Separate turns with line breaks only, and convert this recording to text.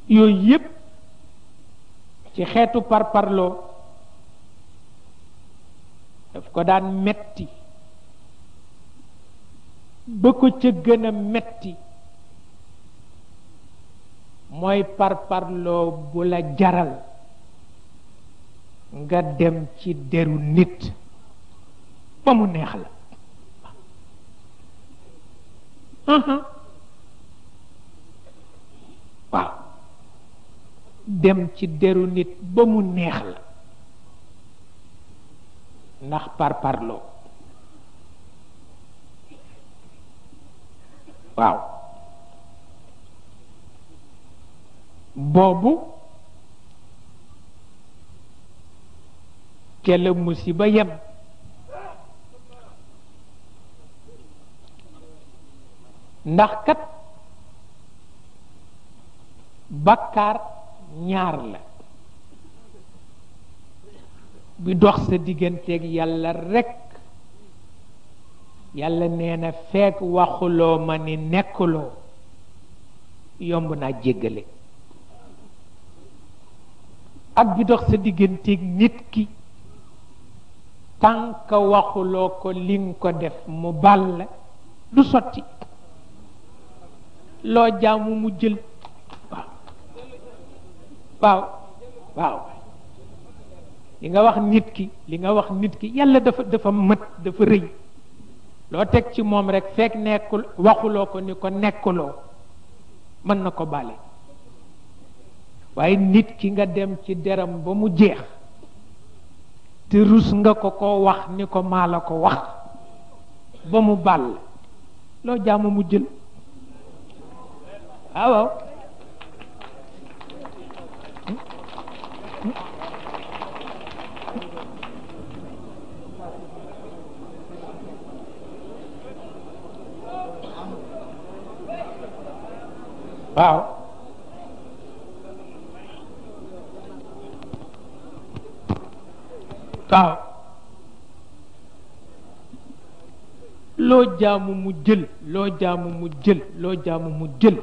yooyu yépp ci xeetu parparloo daf ko daan metti ba ko ca gën a metti mooy parparloo bu la jaral nga dem ci deru nit ba mu neex la waaw dem ci deru nit ba mu neex la ndax parparloo waaw boobu ca la musiba yem ndax kat bakkaar ñaar la bi dox sa digganteeg yàlla rekk yàlla nee na fekk waxuloo ma ni nekkuloo yomb naa jéggale ak bi dox sa digganteeg nit ki tànk waxuloo ko li nga ko def mu bàll du sotti loo jaamu mu jël waaw waaw li nga wax nit ki yàlla dafa mët dafa rëy loo teg ci moom rekk fekk nekkul waxuloo ko ni ko nekkuloo mën na ko bàle waaye nit ki nga dem ci deram ba mu jeex te rus nga ko wax ni ko maa la ko wax ba mu bàll loo jaamu mu jël waaw waaw waaw loo jaamu mu jël loo jaamu mu jël